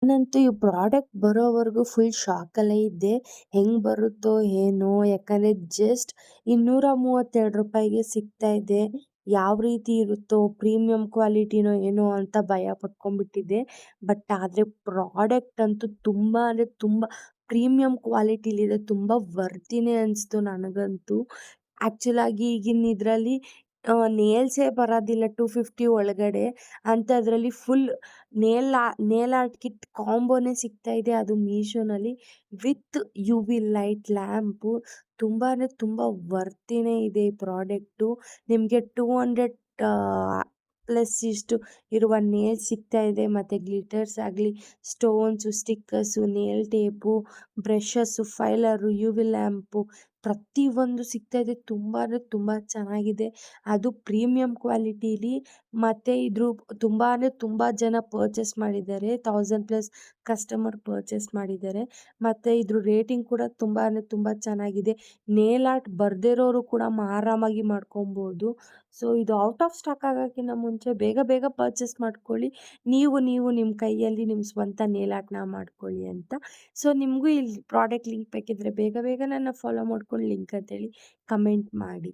ನಾನಂತೂ ಈ ಪ್ರಾಡಕ್ಟ್ ಬರೋವರೆಗೂ ಫುಲ್ ಶಾಕಲ್ಲೇ ಇದ್ದೆ. ಹೆಂಗೆ ಬರುತ್ತೋ ಏನೋ? ಯಾಕಂದರೆ ಜಸ್ಟ್ ₹232ಗೆ ಸಿಗ್ತಾ ಇದೆ. ಯಾವ ರೀತಿ ಇರುತ್ತೋ, ಪ್ರೀಮಿಯಂ ಕ್ವಾಲಿಟಿನೋ ಏನೋ ಅಂತ ಭಯ ಪಟ್ಕೊಂಡ್ಬಿಟ್ಟಿದ್ದೆ. ಬಟ್ ಆದರೆ ಪ್ರಾಡಕ್ಟ್ ಅಂತೂ ತುಂಬ ಅಂದರೆ ತುಂಬ ಪ್ರೀಮಿಯಂ ಕ್ವಾಲಿಟಿಲಿದೆ. ತುಂಬ ವರ್ತಿನೇ ಅನಿಸ್ತು ನನಗಂತೂ. ಆ್ಯಕ್ಚುಲಾಗಿ ಈಗಿನ ಇದರಲ್ಲಿ ನೇಲ್ಸೇ ಬರೋದಿಲ್ಲ 250 ಒಳಗಡೆ. ಅಂಥದ್ರಲ್ಲಿ ಫುಲ್ ನೇಲ್ ಆರ್ಟ್ ಕಿಟ್ ಕಾಂಬೋನೇ ಸಿಗ್ತಾ ಇದೆ, ಅದು ಮೀಶೋನಲ್ಲಿ with U V light lamp. ತುಂಬ ಅಂದರೆ ತುಂಬ ವರ್ತಿನೇ ಇದೆ ಈ ಪ್ರಾಡಕ್ಟು. ನಿಮಗೆ 200 ಪ್ಲಸ್ ಇಷ್ಟು ಇರುವ ನೇಲ್ಸ್ ಸಿಗ್ತಾ ಇದೆ. ಮತ್ತು ಗ್ಲಿಟರ್ಸ್ ಆಗಲಿ, stones, stickers, nail tape, brushes, filer, U V lamp ಪ್ರತಿಯೊಂದು ಸಿಗ್ತಾ ಇದೆ. ತುಂಬ ಅಂದರೆ ತುಂಬ ಚೆನ್ನಾಗಿದೆ. ಅದು ಪ್ರೀಮಿಯಂ ಕ್ವಾಲಿಟೀಲಿ. ಮತ್ತು ಇದ್ರ ತುಂಬ ಅಂದರೆ ತುಂಬ ಜನ ಪರ್ಚೇಸ್ ಮಾಡಿದ್ದಾರೆ. 1000+ ಕಸ್ಟಮರ್ ಪರ್ಚೇಸ್ ಮಾಡಿದ್ದಾರೆ. ಮತ್ತು ಇದ್ರ ರೇಟಿಂಗ್ ಕೂಡ ತುಂಬ ಅಂದರೆ ತುಂಬ ಚೆನ್ನಾಗಿದೆ. ನೇಲ್ ಆರ್ಟ್ ಬರ್ದೇ ಇರೋರು ಕೂಡ ಆರಾಮಾಗಿ ಮಾಡ್ಕೊಬೋದು. ಸೊ ಇದು ಔಟ್ ಆಫ್ ಸ್ಟಾಕ್ ಆಗೋಕ್ಕಿಂತ ಮುಂಚೆ ಬೇಗ ಬೇಗ ಪರ್ಚೇಸ್ ಮಾಡ್ಕೊಳ್ಳಿ. ನೀವು ನಿಮ್ಮ ಕೈಯಲ್ಲಿ ನಿಮ್ಮ ಸ್ವಂತ ನೇಲ್ ಆರ್ಟ್ನ ಮಾಡ್ಕೊಳ್ಳಿ ಅಂತ. ಸೊ ನಿಮಗೂ ಈ ಪ್ರಾಡಕ್ಟ್ ಲಿಂಕ್ ಬೇಕಿದ್ದರೆ ಬೇಗ ಬೇಗ ನನ್ನ ಫಾಲೋ ಮಾಡ್ಕೊಂಡು ಲಿಂಕ್ ಅಂತೇಳಿ ಕಮೆಂಟ್ ಮಾಡಿ.